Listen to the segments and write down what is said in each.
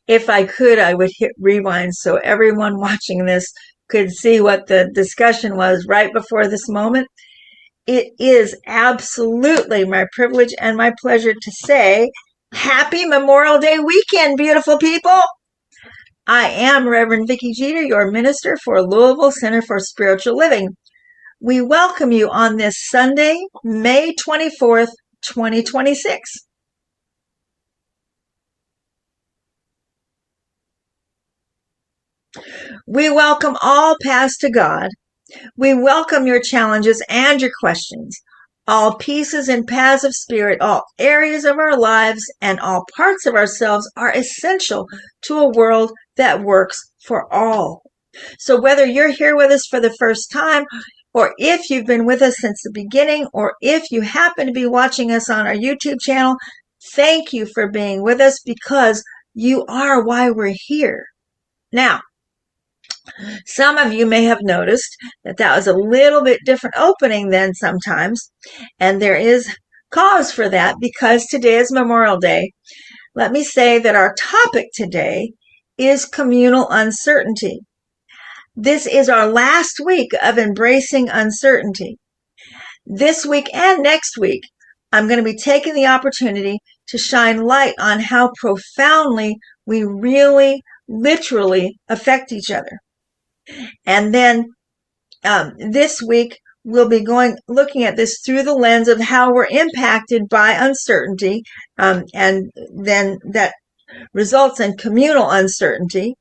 If I could, I would hit rewind so everyone watching this could see what the discussion was right before this moment. It is absolutely my privilege and my pleasure to say, Happy Memorial Day weekend, beautiful people! I am Rev Vicky Jeter, your minister for Louisville Center for Spiritual Living. We welcome you on this Sunday, May 24th, 2026. We welcome all paths to God. We welcome your challenges and your questions. All pieces and paths of spirit, all areas of our lives, and all parts of ourselves are essential to a world that works for all. So whether you're here with us for the first time, or if you've been with us since the beginning, or if you happen to be watching us on our YouTube channel, thank you for being with us because you are why we're here. Now, some of you may have noticed that was a little bit different opening than sometimes, and there is cause for that because today is Memorial Day. Let me say that our topic today is communal uncertainty. This is our last week of embracing uncertainty. This week and next week, I'm going to be taking the opportunity to shine light on how profoundly we really, literally affect each other. And then this week, we'll be looking at this through the lens of how we're impacted by uncertainty, and then that results in communal uncertainty.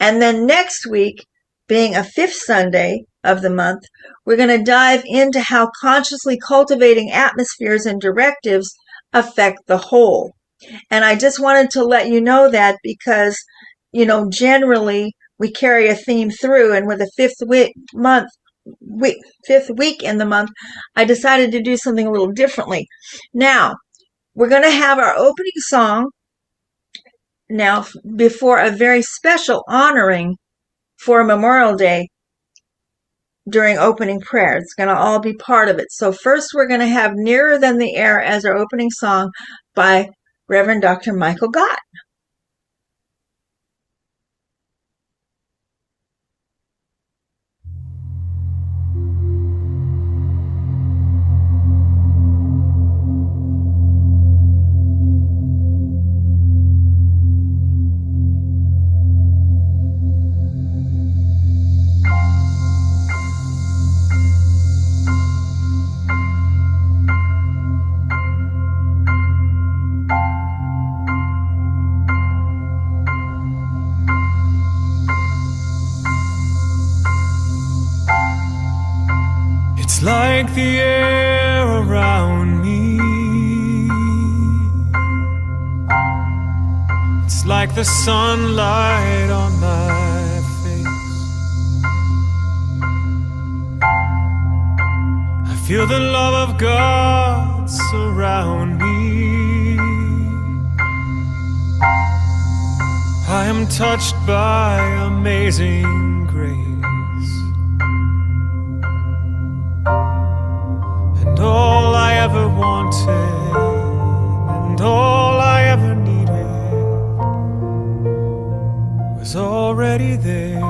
And then next week, being a fifth Sunday of the month, we're going to dive into how consciously cultivating atmospheres and directives affect the whole. And I just wanted to let you know that because, generally we carry a theme through, and with the fifth week in the month, I decided to do something a little differently. Now, we're going to have our opening song now before a very special honoring for Memorial Day during opening prayer. It's going to all be part of it. So first we're going to have Nearer Than the Air as our opening song by Reverend Dr. Michael Gott. It's like the air around me. It's like the sunlight on my face. I feel the love of God surround me. I am touched by amazing grace. And all I ever wanted, and all I ever needed, was already there.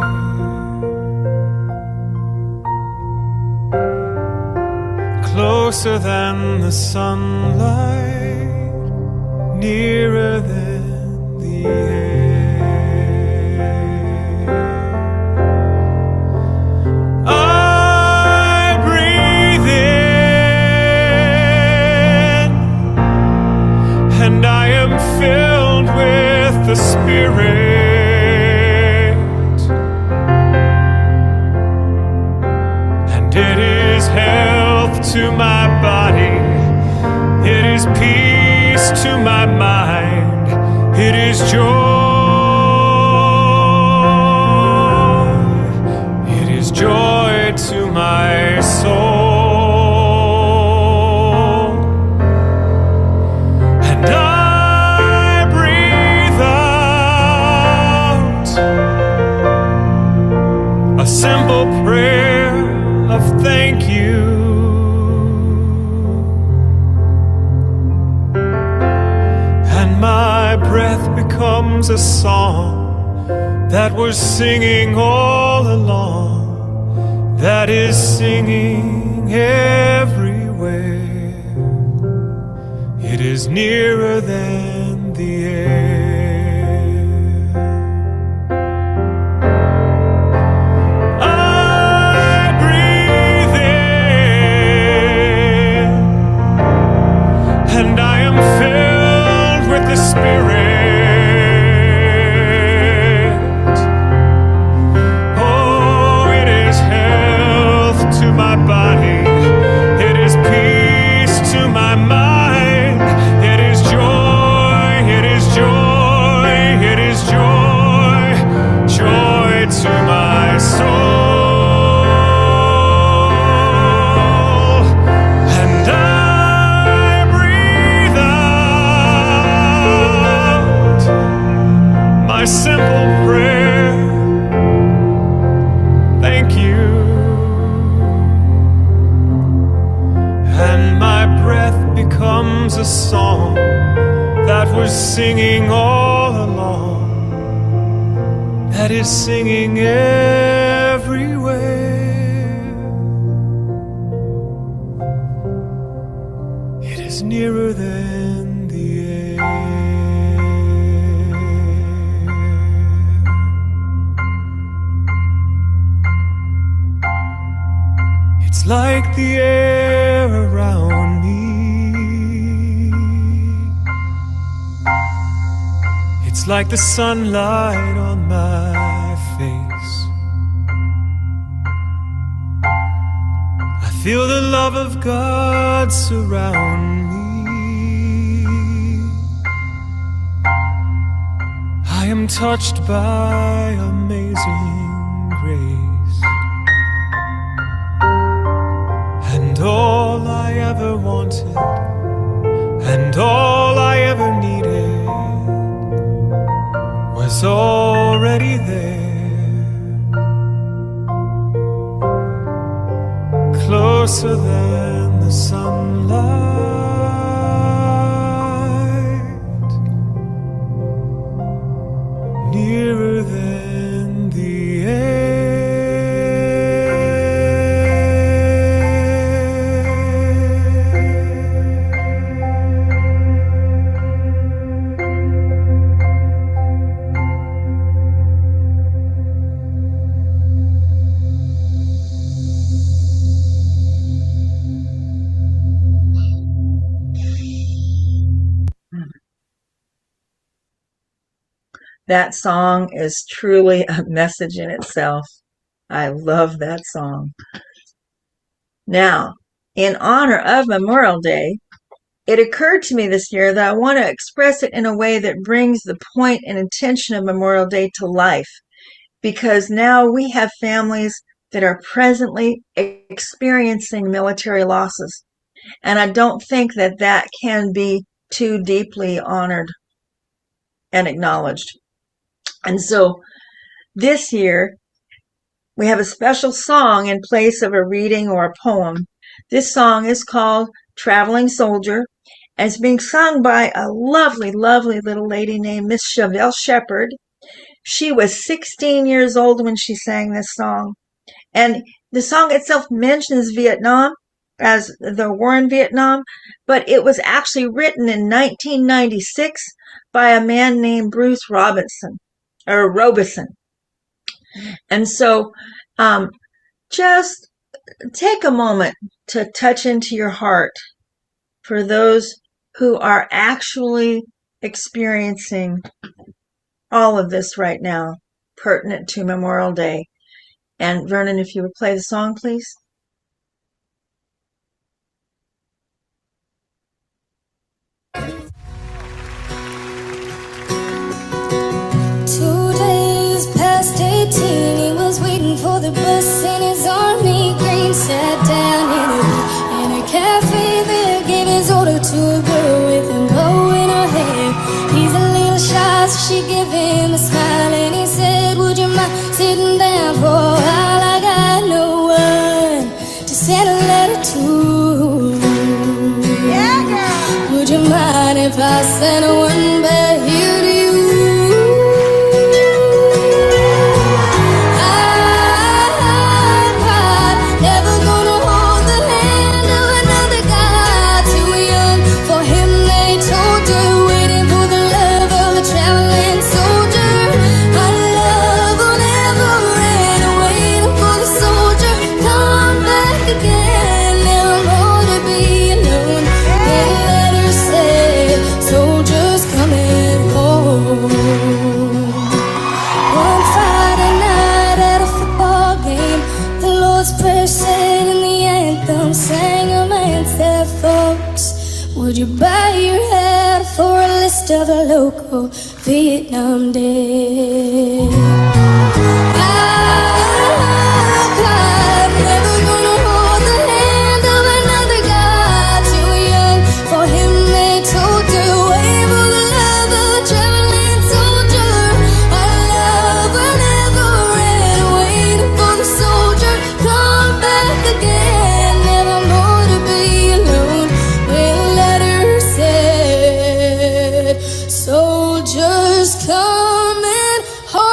Closer than the sunlight, nearer than the air. And I am filled with the Spirit, and it is health to my body, it is peace to my mind, it is joy, it is joy to my soul. A simple prayer of thank you, and my breath becomes becomes a song that we're singing all along, that is singing everywhere. It is nearer than the air. I breathe in, and I am filled with the Spirit. Oh, it is health to my body. It is peace to my mind. It is joy, it is joy, it is joy, joy to my soul. And I breathe out my simple prayer. Thank you. And my breath becomes a song that we're singing all along, that is singing everywhere. It is nearer than the air. It's like the air around me. It's like the sunlight on my face. I feel the love of God surround me. I am touched by amazing grace. And all I ever wanted, and all I ever needed, was already there, closer than the sunlight, nearer than the air. That song is truly a message in itself. I love that song. Now, in honor of Memorial Day, it occurred to me this year that I want to express it in a way that brings the point and intention of Memorial Day to life, because now we have families that are presently experiencing military losses. And I don't think that that can be too deeply honored and acknowledged. And so this year, we have a special song in place of a reading or a poem. This song is called Traveling Soldier, and it's being sung by a lovely, lovely little lady named Miss Chevelle Shepherd. She was 16 years old when she sang this song. And the song itself mentions Vietnam, as the war in Vietnam, but it was actually written in 1996 by a man named Bruce Robinson. And so just take a moment to touch into your heart for those who are actually experiencing all of this right now, pertinent to Memorial Day. And Vernon, if you would play the song, please. He was waiting for the bus in his army green. Sat down in a cafe there, gave his order to a girl with a bow in her hair. He's a little shy, so she gave him a smile, and he said, would you mind sitting down for a while? I got no one to send a letter to. Yeah, girl. Would you mind if I sent one back here to you? of a local Vietnam day. I'm never gonna hold the hand of another guy too young for him. They told her, wave of the love of a traveling soldier. Our love will never end. Waiting for the soldier, come back again. Never more to be alone. When a letter said, soldiers coming home.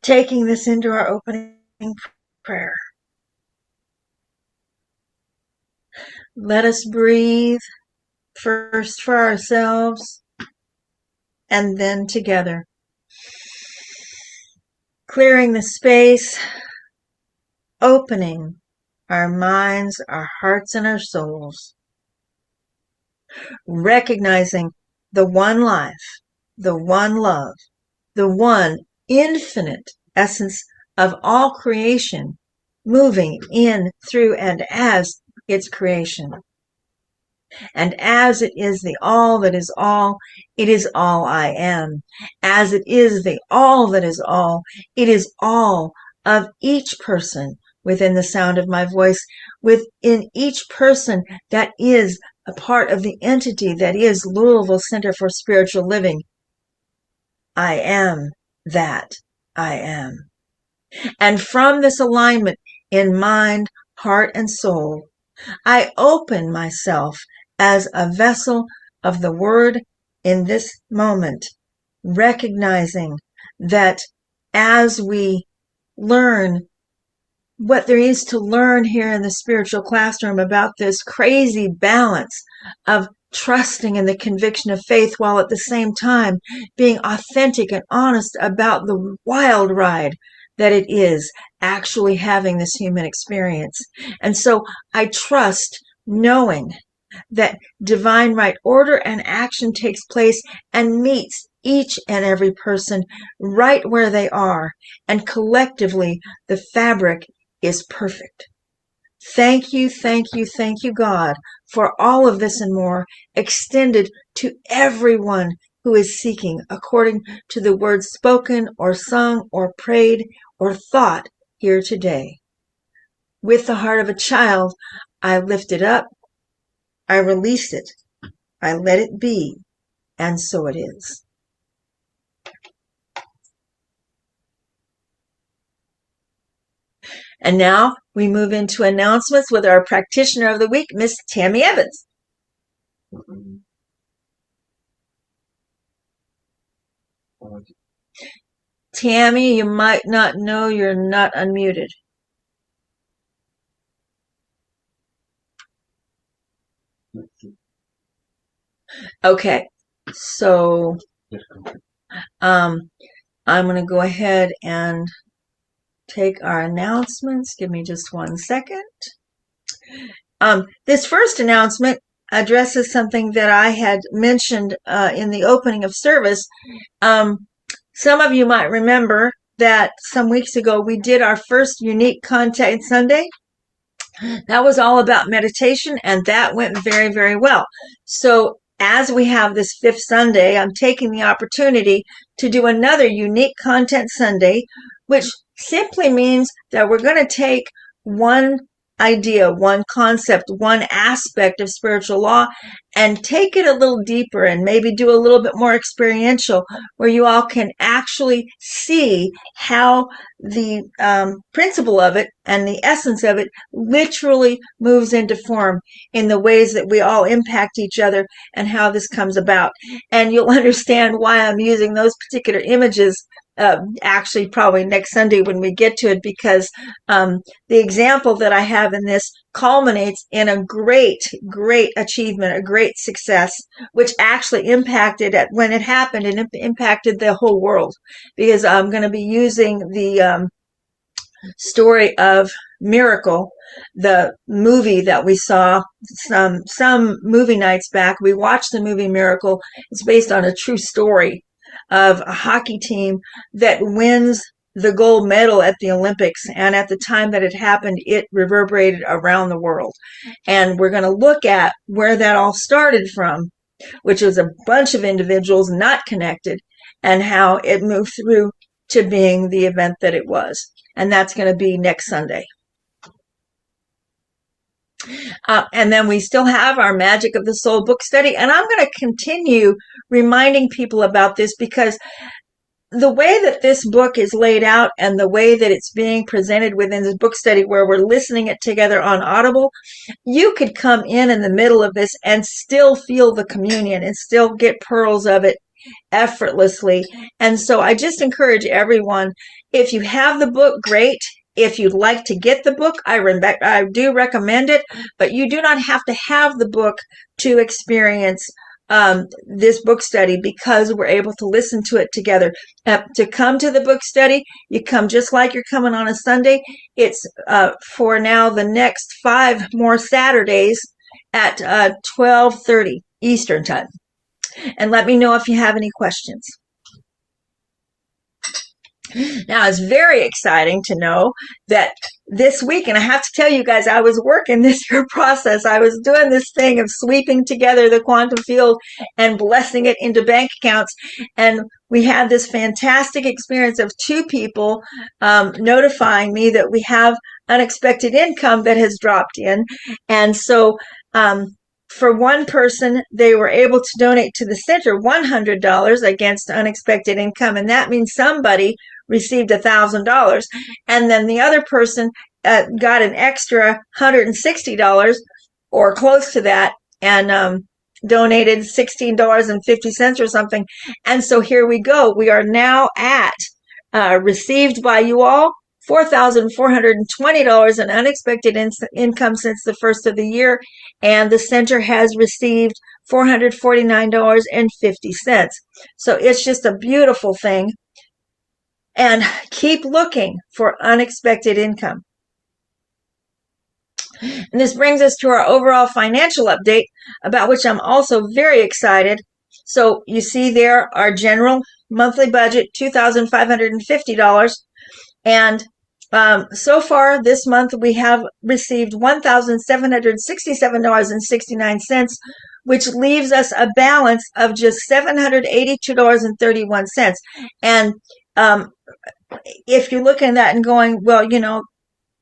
Taking this into our opening prayer. Let us breathe first for ourselves and then together. Clearing the space, opening our minds, our hearts, and our souls. Recognizing the one life, the one love, the one infinite essence of all creation, moving in, through, and as its creation. And as it is the all that is all, it is all I am. As it is the all that is all, it is all of each person within the sound of my voice, within each person that is a part of the entity that is Louisville Center for Spiritual Living. I am that I am. And from this alignment in mind, heart, and soul, I open myself as a vessel of the Word in this moment, recognizing that as we learn what there is to learn here in the spiritual classroom about this crazy balance of trusting in the conviction of faith while at the same time being authentic and honest about the wild ride that it is actually having this human experience. And so I trust knowing that divine right order and action takes place and meets each and every person right where they are, and collectively the fabric is perfect. Thank you, thank you, thank you, God, for all of this and more extended to everyone who is seeking according to the words spoken or sung or prayed or thought here today. With the heart of a child, I lift it up, I release it, I let it be, and so it is. And now we move into announcements with our practitioner of the week, Miss Tammy Evans. Tammy, you might not know you're not unmuted. Okay, so I'm going to go ahead and take our announcements. Give me just 1 second. This first announcement addresses something that I had mentioned in the opening of service. Some of you might remember that some weeks ago we did our first Unique Content Sunday. That was all about meditation, and that went very, very well. So as we have this fifth Sunday, I'm taking the opportunity to do another Unique Content Sunday, which simply means that we're going to take one idea, one concept, one aspect of spiritual law and take it a little deeper and maybe do a little bit more experiential, where you all can actually see how the principle of it and the essence of it literally moves into form in the ways that we all impact each other and how this comes about. And you'll understand why I'm using those particular images actually probably next Sunday when we get to it, because the example that I have in this culminates in a great achievement, a great success, which actually impacted when it happened, and it impacted the whole world, because I'm going to be using the story of Miracle, the movie that we saw some movie nights back. We watched the movie Miracle. It's based on a true story of a hockey team that wins the gold medal at the Olympics. And at the time that it happened, it reverberated around the world. And we're going to look at where that all started from, which was a bunch of individuals not connected, and how it moved through to being the event that it was. And that's going to be next Sunday. And then we still have our Magic of the Soul book study. And I'm going to continue reminding people about this, because the way that this book is laid out and the way that it's being presented within this book study, where we're listening it together on Audible, you could come in the middle of this and still feel the communion and still get pearls of it effortlessly. And so I just encourage everyone, if you have the book, great. If you'd like to get the book, I do recommend it, but you do not have to have the book to experience this book study, because we're able to listen to it together. To come to the book study, you come just like you're coming on a Sunday. It's for now the next 5 more Saturdays at 12:30 Eastern Time. And let me know if you have any questions. Now, it's very exciting to know that this week, and I have to tell you guys, I was working this here process. I was doing this thing of sweeping together the quantum field and blessing it into bank accounts. And we had this fantastic experience of 2 people notifying me that we have unexpected income that has dropped in. And so for one person, they were able to donate to the center $100 against unexpected income. And that means somebody received $1,000. And then the other person got an extra $160 or close to that, and donated $16.50 or something. And so here we go. We are now at received by you all $4,420 in unexpected income since the first of the year, and the center has received $449.50. So it's just a beautiful thing. And keep looking for unexpected income. And this brings us to our overall financial update, about which I'm also very excited. So you see there our general monthly budget, $2,550. And so far this month, we have received $1,767.69, which leaves us a balance of just $782.31. And if you're looking at that and going, well,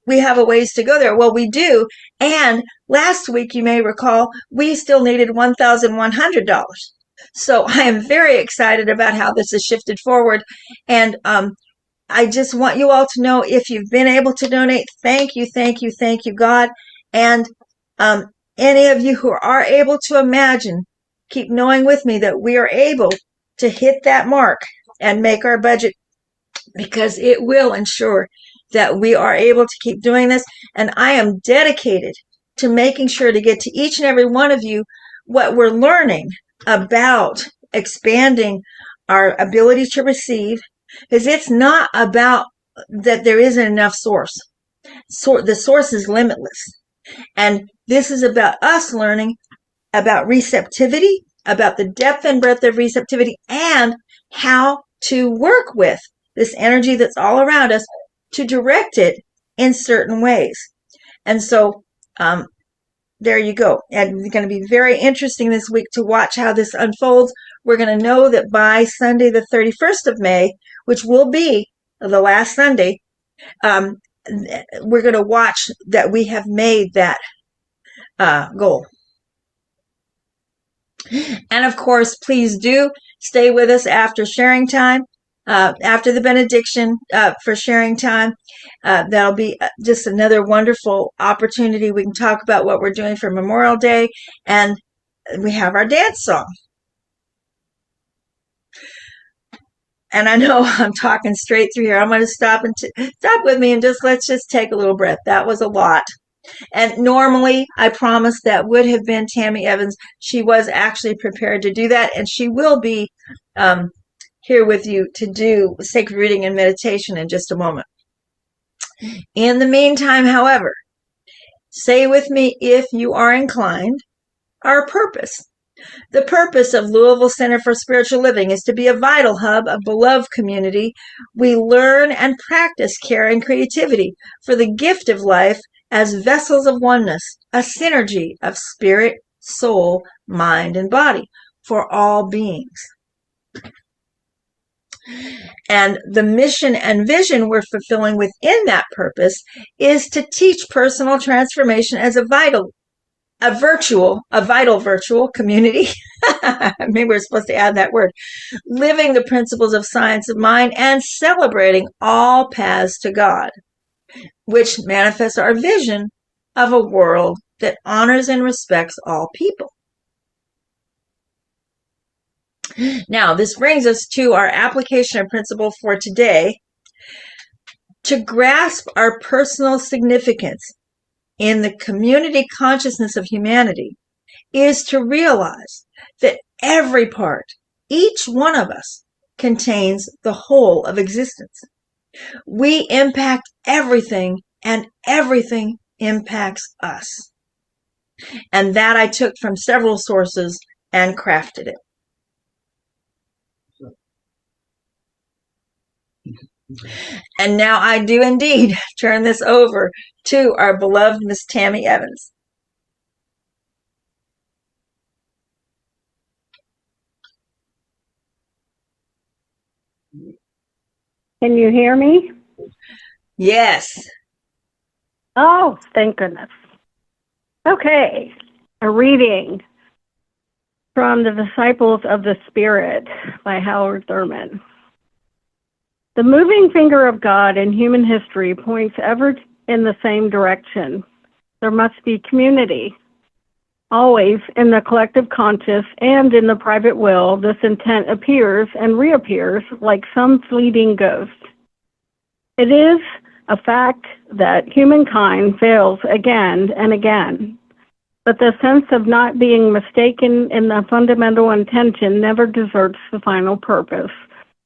we have a ways to go there. Well, we do. And last week, you may recall, we still needed $1,100. So I am very excited about how this has shifted forward. And I just want you all to know, if you've been able to donate, thank you, thank you, thank you, God. And any of you who are able to imagine, keep knowing with me that we are able to hit that mark and make our budget, because it will ensure that we are able to keep doing this. And I am dedicated to making sure to get to each and every one of you what we're learning about expanding our ability to receive, because it's not about that there isn't enough source. The source is limitless. And this is about us learning about receptivity, about the depth and breadth of receptivity, and how to work with this energy that's all around us to direct it in certain ways. And so there you go. And it's going to be very interesting this week to watch how this unfolds. We're going to know that by Sunday, the 31st of May, which will be the last Sunday, we're going to watch that we have made that goal. And of course, please do stay with us after sharing time, after the benediction, for sharing time. That'll be just another wonderful opportunity. We can talk about what we're doing for Memorial Day, and we have our dance song. And I know I'm talking straight through here. I'm going to stop with me and let's just take a little breath. That was a lot. And normally, I promised that would have been Tammy Evans. She was actually prepared to do that, and she will be here with you to do sacred reading and meditation in just a moment. In the meantime, however, say with me, if you are inclined, our purpose. The purpose of Louisville Center for Spiritual Living is to be a vital hub of beloved community. We learn and practice care and creativity for the gift of life as vessels of oneness, a synergy of spirit, soul, mind, and body for all beings. And the mission and vision we're fulfilling within that purpose is to teach personal transformation as a vital virtual community. Maybe we're supposed to add that word. Living the principles of science of mind and celebrating all paths to God, which manifests our vision of a world that honors and respects all people. Now, this brings us to our application and principle for today. To grasp our personal significance in the community consciousness of humanity is to realize that every part, each one of us, contains the whole of existence. We impact everything, and everything impacts us. And that I took from several sources and crafted it. And now I do indeed turn this over to our beloved Miss Tammy Evans. Can you hear me? Yes. Oh, thank goodness. Okay, a reading from The Disciples of the Spirit by Howard Thurman. The moving finger of God in human history points ever in the same direction. There must be community. Always in the collective conscious and in the private will, this intent appears and reappears like some fleeting ghost. It is a fact that humankind fails again and again, but the sense of not being mistaken in the fundamental intention never deserts the final purpose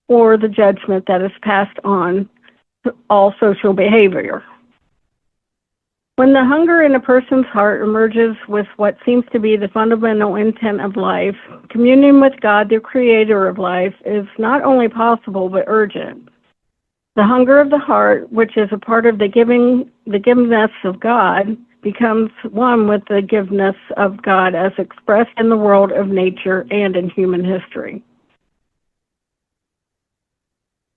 or the judgment that is passed on to all social behavior. When the hunger in a person's heart emerges with what seems to be the fundamental intent of life, communion with God, the creator of life, is not only possible but urgent. The hunger of the heart, which is a part of the giveness of God, becomes one with the giveness of God as expressed in the world of nature and in human history.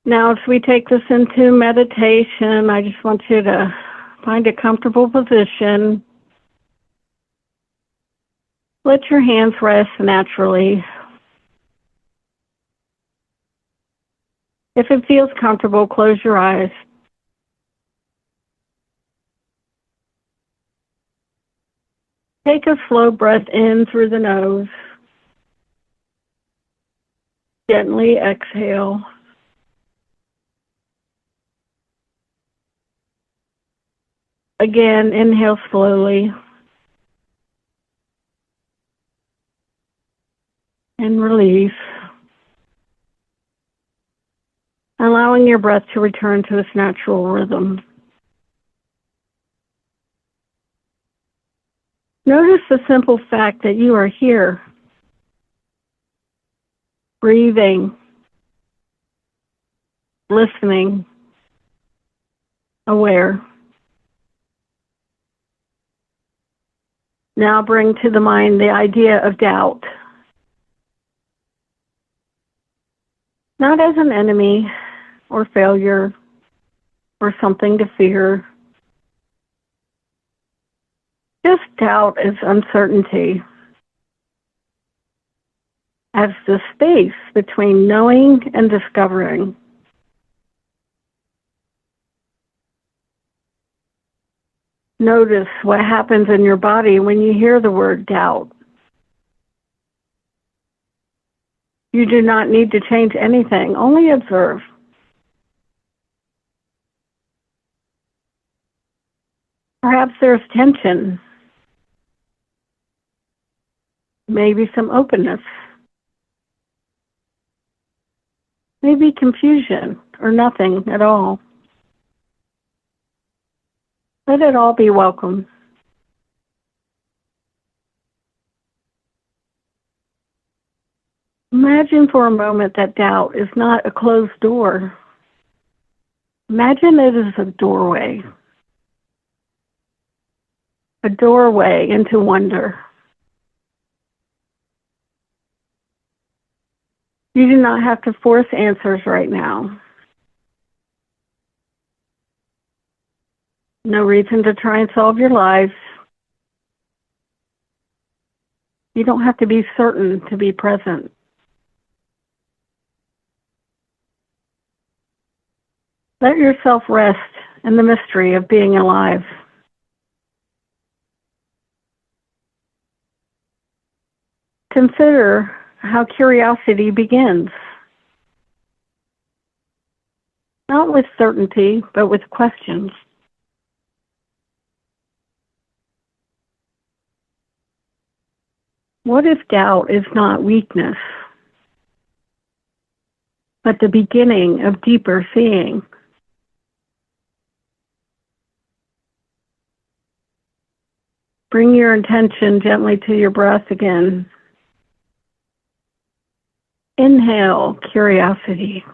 Now, as we take this into meditation, I just want you to find a comfortable position. Let your hands rest naturally. If it feels comfortable, close your eyes. Take a slow breath in through the nose. Gently exhale. Again, inhale slowly. And release. Allowing your breath to return to its natural rhythm. Notice the simple fact that you are here, breathing, listening, aware. Now bring to the mind the idea of doubt. Not as an enemy or failure or something to fear. Just doubt as uncertainty, as the space between knowing and discovering. Notice what happens in your body when you hear the word doubt. You do not need to change anything, only observe. Perhaps there's tension, maybe some openness, maybe confusion or nothing at all. Let it all be welcome. Imagine for a moment that doubt is not a closed door. Imagine it is a doorway into wonder. You do not have to force answers right now. No reason to try and solve your life. You don't have to be certain to be present. Let yourself rest in the mystery of being alive. Consider how curiosity begins. Not with certainty, but with questions. What if doubt is not weakness, but the beginning of deeper seeing? Bring your attention gently to your breath again. Inhale curiosity.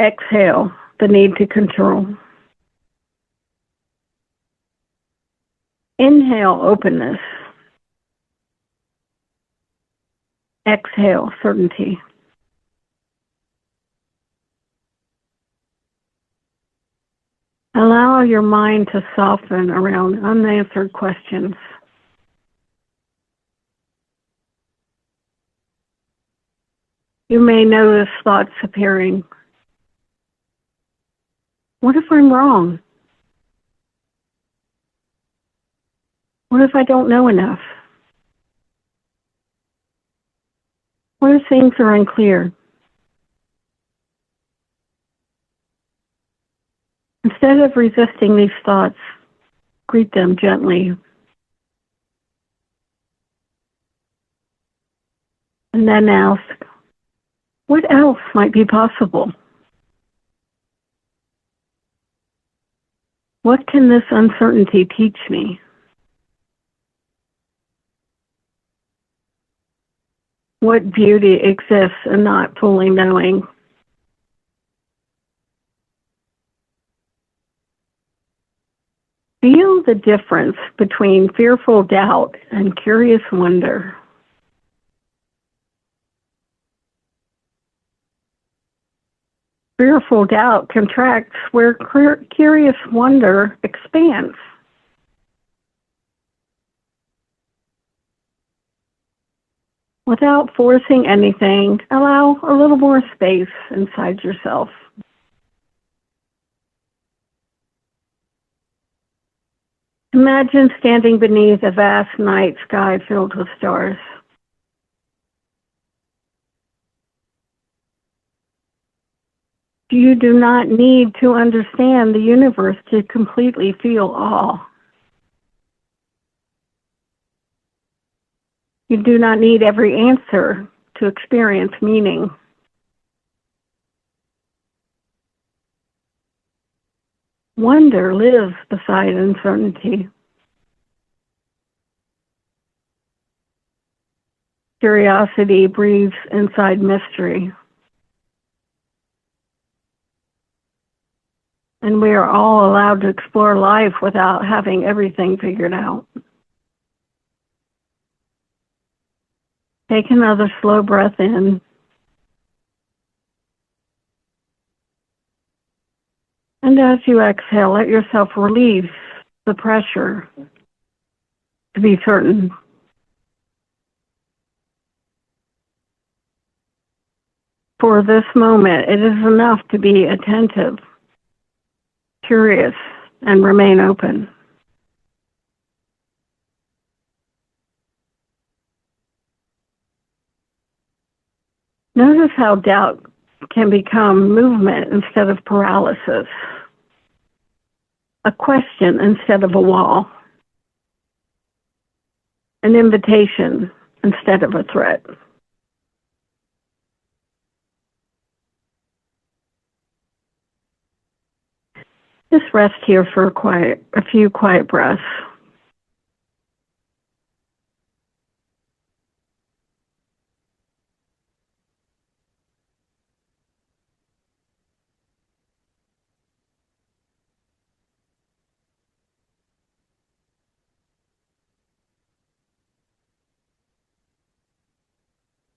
Exhale the need to control. Inhale openness. Exhale certainty. Allow your mind to soften around unanswered questions. You may notice thoughts appearing. What if I'm wrong? What if I don't know enough? What if things are unclear? Instead of resisting these thoughts, greet them gently. And then ask, what else might be possible? What can this uncertainty teach me? What beauty exists in not fully knowing? Feel the difference between fearful doubt and curious wonder. Fearful doubt contracts where curious wonder expands. Without forcing anything, allow a little more space inside yourself. Imagine standing beneath a vast night sky filled with stars. You do not need to understand the universe to completely feel awe. You do not need every answer to experience meaning. Wonder lives beside uncertainty. Curiosity breathes inside mystery. And we are all allowed to explore life without having everything figured out. Take another slow breath in. And as you exhale, let yourself release the pressure to be certain. For this moment, it is enough to be attentive, curious, and remain open. Notice how doubt can become movement instead of paralysis, a question instead of a wall, an invitation instead of a threat. Just rest here for a few quiet breaths.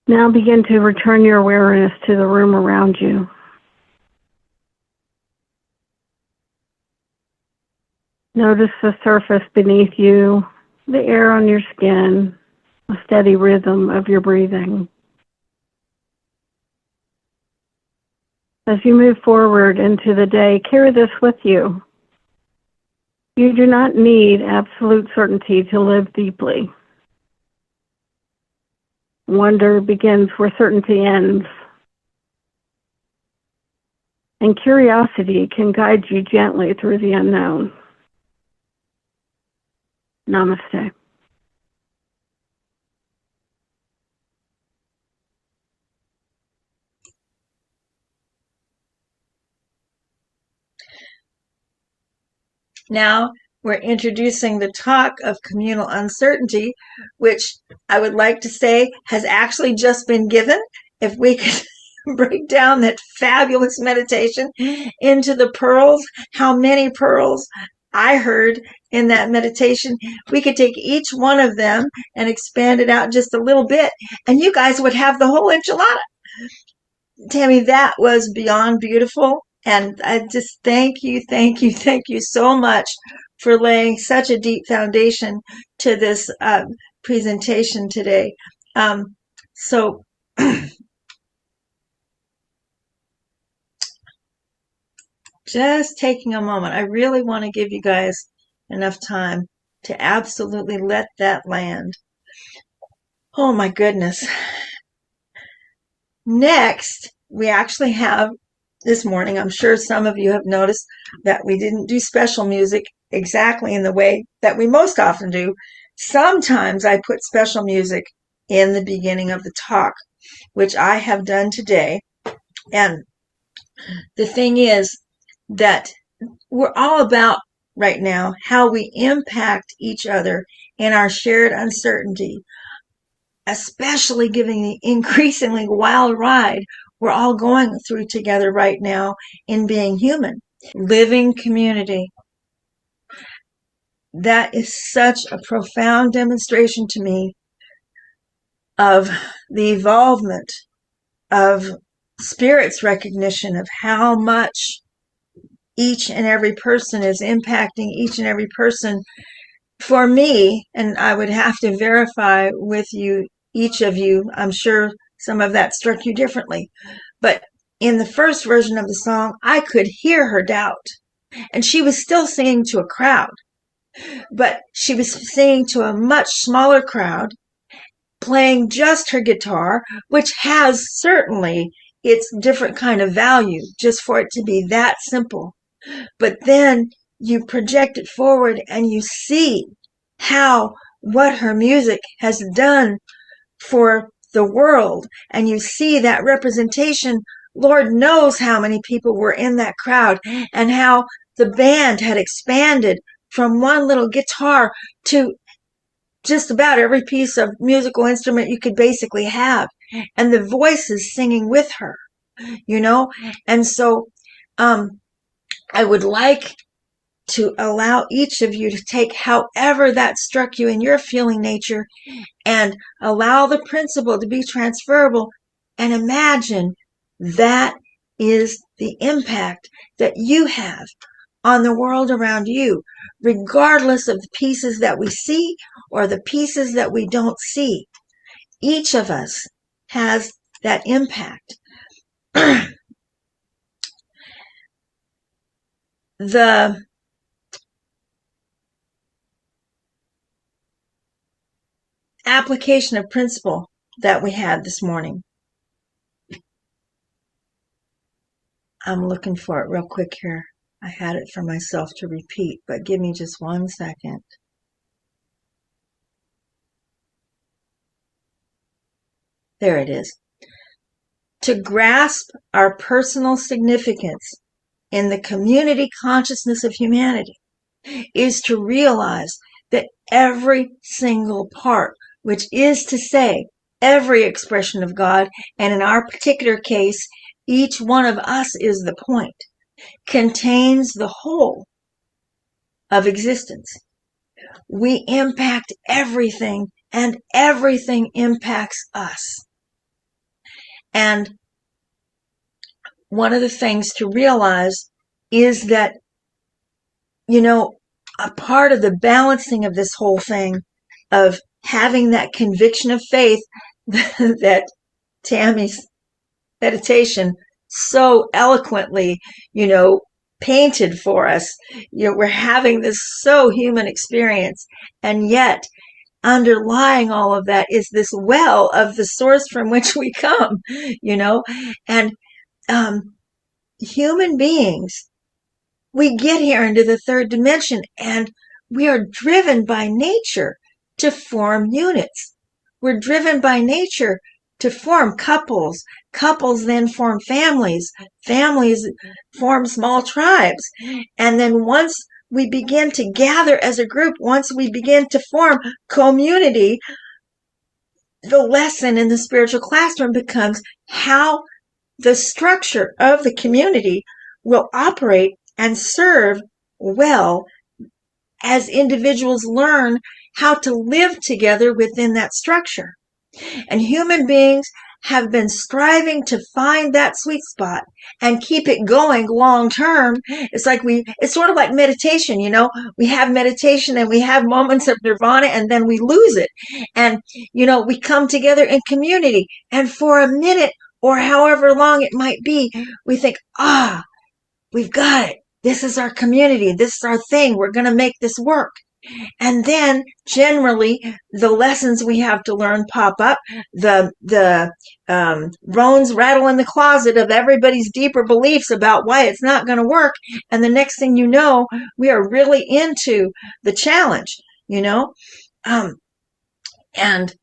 Now begin to return your awareness to the room around you. Notice the surface beneath you, the air on your skin, the steady rhythm of your breathing. As you move forward into the day, carry this with you. You do not need absolute certainty to live deeply. Wonder begins where certainty ends. And curiosity can guide you gently through the unknown. Namaste. Now we're introducing the talk of communal uncertainty, which I would like to say has actually just been given. If we could break down that fabulous meditation into the pearls, how many pearls I heard in that meditation. We could take each one of them and expand it out just a little bit, and you guys would have the whole enchilada. Tammy, that was beyond beautiful. And I just thank you so much for laying such a deep foundation to this presentation today. So just taking a moment, I really want to give you guys enough time to absolutely let that land. Oh my goodness. Next, we actually have this morning, I'm sure some of you have noticed that we didn't do special music exactly in the way that we most often do. Sometimes I put special music in the beginning of the talk, which I have done today. And the thing is that we're all about right now how we impact each other in our shared uncertainty, especially given the increasingly wild ride we're all going through together right now in being human. Living community. That is such a profound demonstration to me of the evolvement of Spirit's recognition of how much each and every person is impacting each and every person. For me, and I would have to verify with you, each of you, I'm sure some of that struck you differently. But in the first version of the song, I could hear her doubt. And she was still singing to a crowd. But she was singing to a much smaller crowd, playing just her guitar, which has certainly its different kind of value, just for it to be that simple. But then you project it forward and you see what her music has done for the world, and you see that representation. Lord knows how many people were in that crowd, and how the band had expanded from one little guitar to just about every piece of musical instrument you could basically have, and the voices singing with her, and so I would like to allow each of you to take however that struck you in your feeling nature and allow the principle to be transferable, and imagine that is the impact that you have on the world around you, regardless of the pieces that we see or the pieces that we don't see. Each of us has that impact. The application of principle that we had this morning. I'm looking for it real quick here. I had it for myself to repeat, but give me just 1 second. There it is. To grasp our personal significance in the community consciousness of humanity is to realize that every single part, which is to say, every expression of God, and in our particular case, each one of us is the point, contains the whole of existence. We impact everything, and everything impacts us. And one of the things to realize is that, a part of the balancing of this whole thing, of having that conviction of faith that Tammy's meditation so eloquently, painted for us. We're having this so human experience, and yet underlying all of that is this well of the source from which we come, and human beings, we get here into the third dimension, and we are driven by nature to form units. We're driven by nature to form couples. Couples then form families. Families form small tribes. And then once we begin to gather as a group, once we begin to form community, the lesson in the spiritual classroom becomes how the structure of the community will operate and serve well as individuals learn how to live together within that structure. And human beings have been striving to find that sweet spot and keep it going long term. It's sort of like meditation, we have meditation and we have moments of nirvana and then we lose it. And, we come together in community, and for a minute or however long it might be, we think, we've got it. This is our community. This is our thing. We're going to make this work. And then generally the lessons we have to learn pop up. The bones rattle in the closet of everybody's deeper beliefs about why it's not going to work. And the next thing you know, we are really into the challenge, and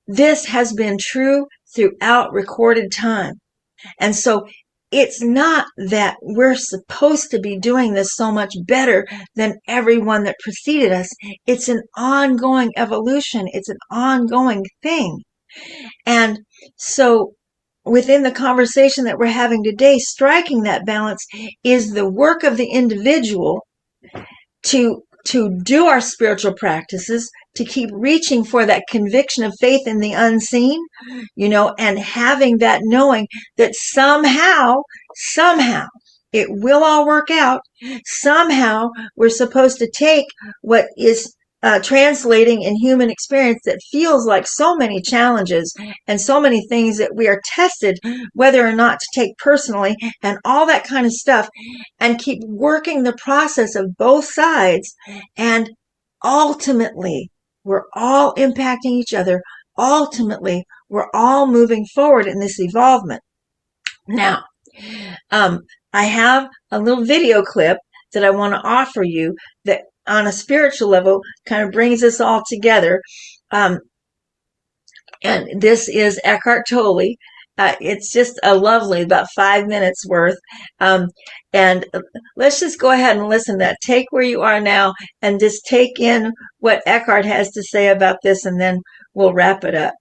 this has been true throughout recorded time. And so it's not that we're supposed to be doing this so much better than everyone that preceded us. It's an ongoing evolution. It's an ongoing thing. And so within the conversation that we're having today, striking that balance is the work of the individual to do our spiritual practices, to keep reaching for that conviction of faith in the unseen, and having that knowing that somehow it will all work out. Somehow we're supposed to take what is translating in human experience that feels like so many challenges and so many things that we are tested whether or not to take personally and all that kind of stuff, and keep working the process of both sides. And ultimately, we're all impacting each other. Ultimately, we're all moving forward in this evolvement. Now, I have a little video clip that I want to offer you that on a spiritual level kind of brings us all together. And this is Eckhart Tolle. It's just a lovely, about 5 minutes worth. And let's just go ahead and listen to that. Take where you are now and just take in what Eckhart has to say about this, and then we'll wrap it up.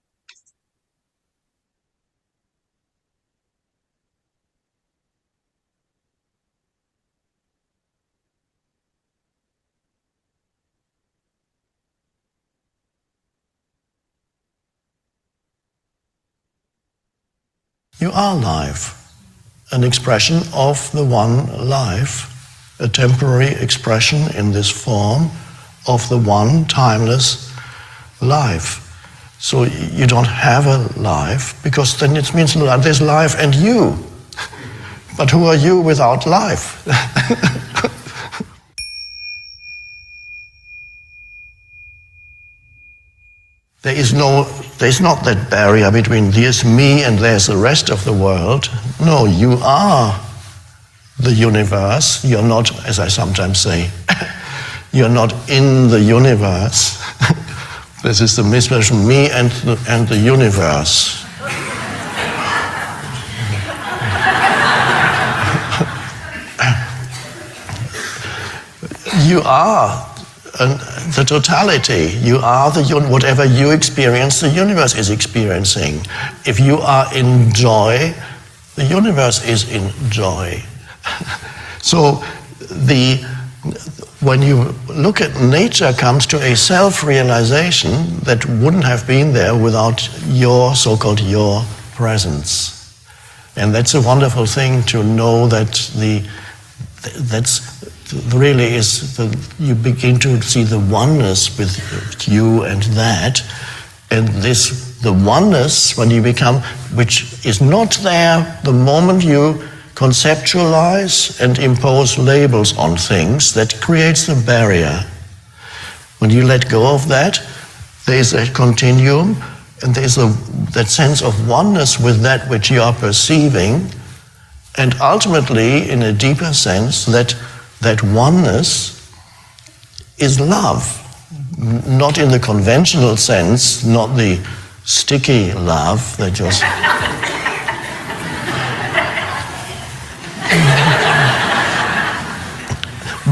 You are life, an expression of the one life, a temporary expression in this form of the one timeless life. So you don't have a life, because then it means there's life and you. But who are you without life? There's not that barrier between there's me and there's the rest of the world. No, you are the universe. You're not, as I sometimes say, you're not in the universe. This is the misversion, me and the universe. You are the totality. You are whatever you experience, the universe is experiencing. If you are in joy, the universe is in joy. So when you look at nature, comes to a self-realization that wouldn't have been there without your so-called your presence. And that's a wonderful thing to know that you begin to see the oneness with you and that. And the oneness, when you become, which is not there the moment you conceptualize and impose labels on things, that creates the barrier. When you let go of that, there is a continuum, and there is that sense of oneness with that which you are perceiving, and ultimately, in a deeper sense, that oneness is love. Not in the conventional sense, not the sticky love that just...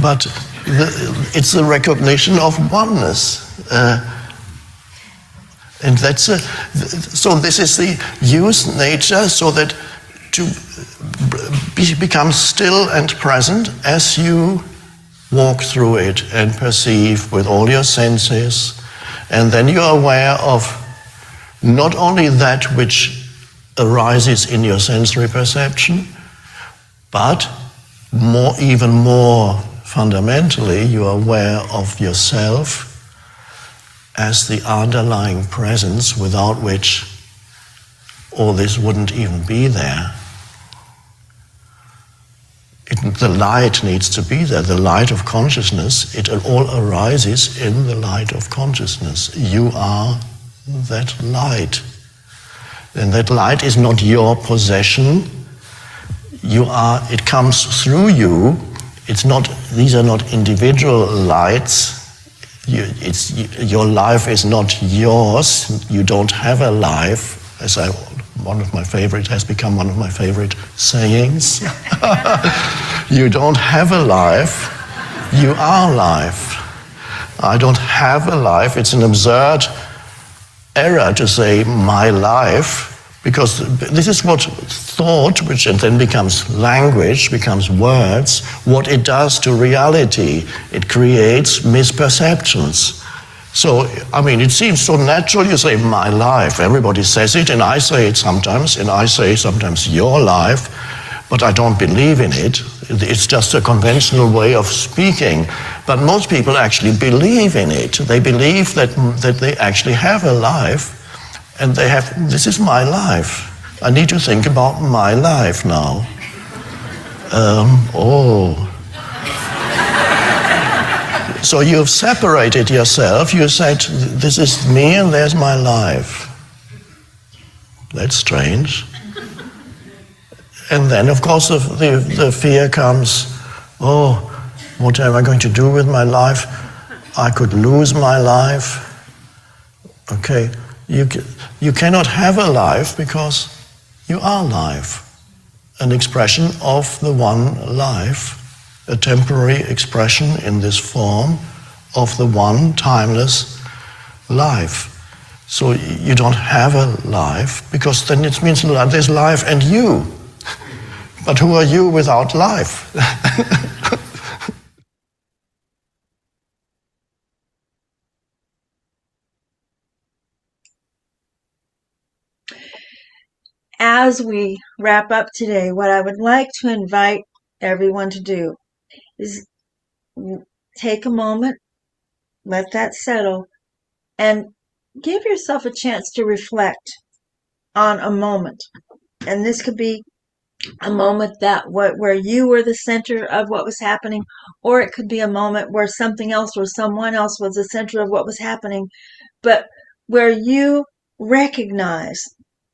But it's the recognition of oneness. And so this is use nature so that to become still and present as you walk through it and perceive with all your senses. And then you are aware of not only that which arises in your sensory perception, but even more fundamentally, you are aware of yourself as the underlying presence without which all this wouldn't even be there. The light needs to be there, the light of consciousness. It all arises in the light of consciousness. You are that light. And that light is not your possession. It comes through you. These are not individual lights. Your life is not yours. You don't have a life, has become one of my favorite sayings. You don't have a life, you are life. I don't have a life. It's an absurd error to say my life, because this is what thought, which then becomes language, becomes words, what it does to reality. It creates misperceptions. So, it seems so natural. You say my life, everybody says it, and I say it sometimes, and I say sometimes your life, but I don't believe in it. It's just a conventional way of speaking. But most people actually believe in it. They believe that they actually have a life, and this is my life. I need to think about my life now. So you've separated yourself. You said, this is me and there's my life. That's strange. And then, of course, the fear comes, what am I going to do with my life? I could lose my life. Okay, you cannot have a life because you are life, an expression of the one life, a temporary expression in this form of the one timeless life. So you don't have a life, because then it means there's life and you. But who are you without life? As we wrap up today, what I would like to invite everyone to do is take a moment, let that settle, and give yourself a chance to reflect on a moment. And this could be a moment where you were the center of what was happening, or it could be a moment where something else or someone else was the center of what was happening, but where you recognize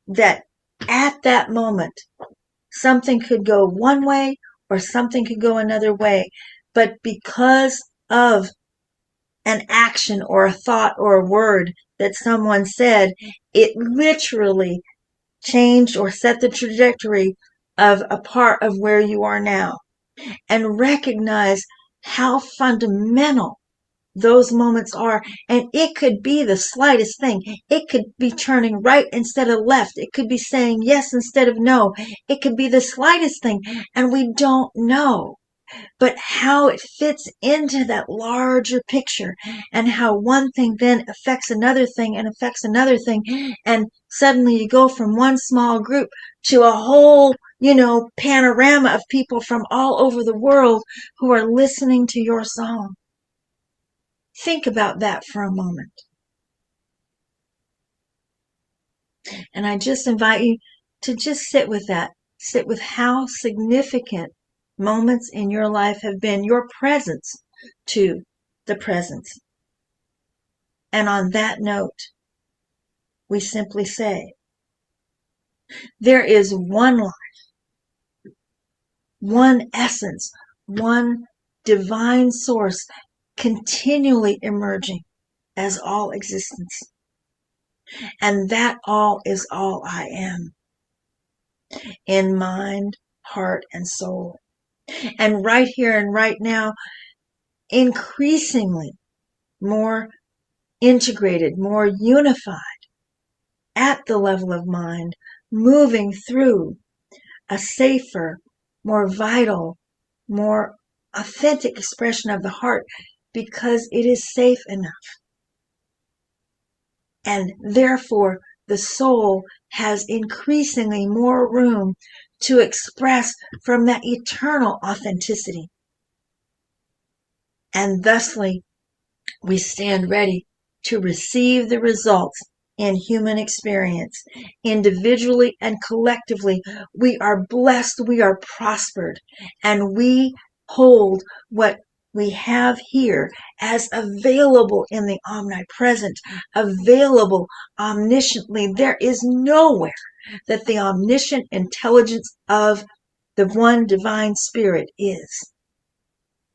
that at that moment, something could go one way or something could go another way. But because of an action or a thought or a word that someone said, it literally changed or set the trajectory of a part of where you are now. And recognize how fundamental those moments are. And it could be the slightest thing. It could be turning right instead of left. It could be saying yes instead of no. It could be the slightest thing, and we don't know. But how it fits into that larger picture, and how one thing then affects another thing and affects another thing. And suddenly you go from one small group to a whole, panorama of people from all over the world who are listening to your song. Think about that for a moment. And I just invite you to just sit with that. Sit with how significant moments in your life have been, your presence to the presence. And on that note, we simply say, there is one life, one essence, one divine source continually emerging as all existence. And that all is all I am, in mind, heart, and soul. And right here and right now, increasingly more integrated, more unified at the level of mind, moving through a safer, more vital, more authentic expression of the heart, because it is safe enough. And therefore, the soul has increasingly more room to express from that eternal authenticity. And thusly, we stand ready to receive the results in human experience. Individually and collectively, we are blessed, we are prospered, and we hold what we have here as available in the omnipresent, available omnisciently. There is nowhere that the omniscient intelligence of the one divine spirit is.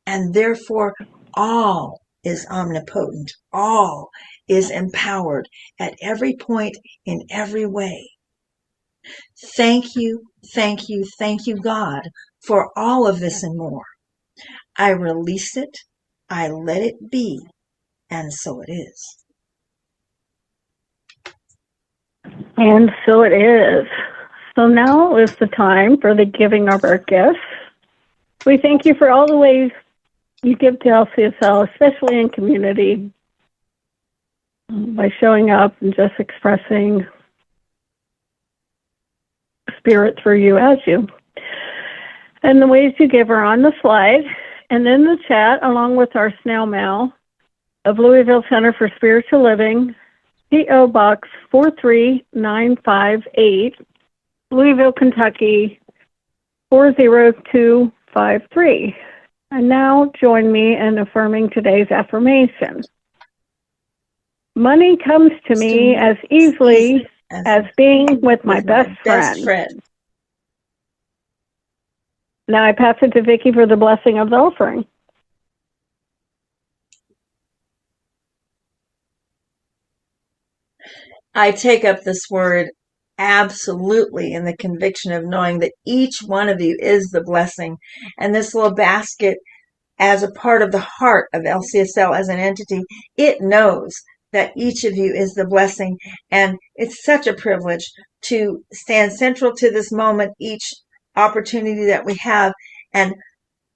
And therefore, all is omnipotent. All is empowered at every point, in every way. Thank you, thank you, thank you, God, for all of this and more. I release it, I let it be, and so it is. And so it is. So now is the time for the giving of our gifts. We thank you for all the ways you give to LCSL, especially in community, by showing up and just expressing spirit through you as you. And the ways you give are on the slide and in the chat, along with our snail mail of Louisville Center for Spiritual Living, P.O. Box 43958, Louisville, Kentucky 40253. And now join me in affirming today's affirmation. Money comes to me as easily as being with my best friend. Now I pass it to Vicky for the blessing of the offering. I take up this word absolutely in the conviction of knowing that each one of you is the blessing. And this little basket, as a part of the heart of LCSL as an entity, it knows that each of you is the blessing. And it's such a privilege to stand central to this moment, each opportunity that we have, and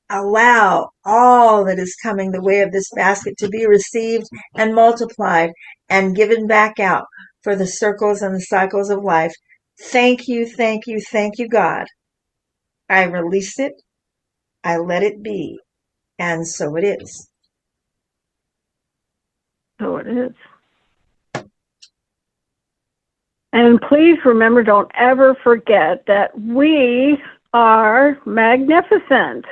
allow all that is coming the way of this basket to be received and multiplied and given back out for the circles and the cycles of life. Thank you, thank you, thank you, God. I release it, I let it be, and so it is. So it is. And please remember, don't ever forget that we are magnificent.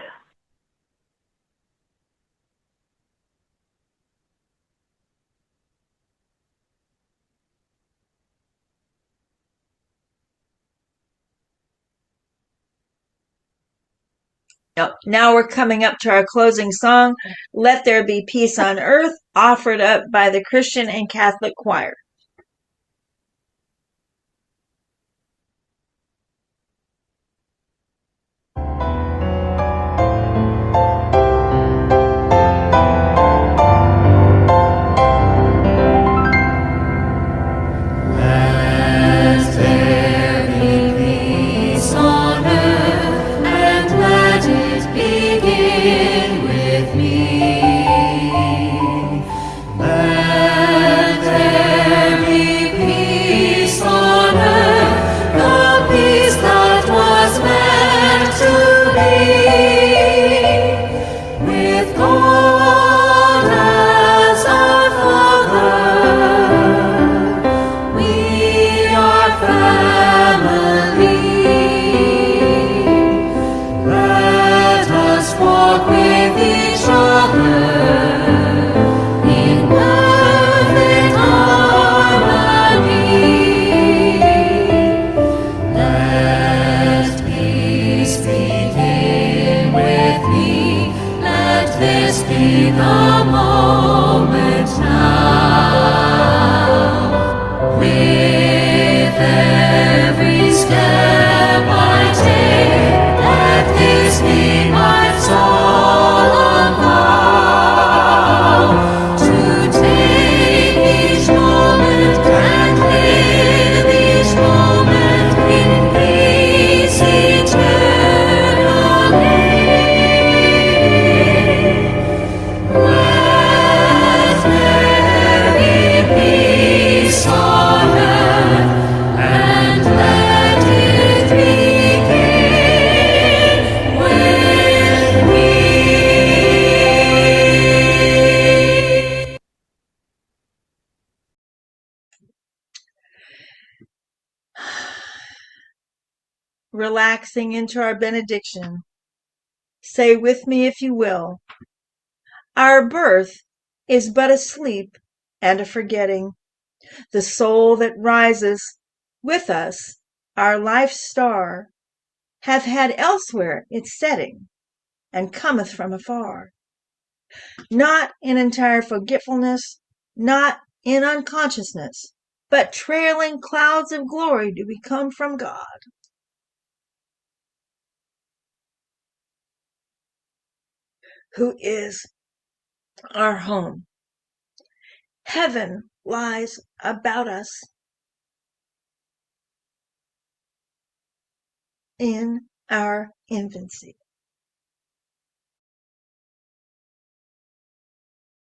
Now we're coming up to our closing song, Let There Be Peace on Earth, offered up by the Christian and Catholic choir. relaxing into our benediction. Say with me, if you will, our birth is but a sleep and a forgetting. The soul that rises with us, our life's star, hath had elsewhere its setting, and cometh from afar. Not in entire forgetfulness, not in unconsciousness, but trailing clouds of glory do we come from God. Who is our home. Heaven lies about us in our infancy.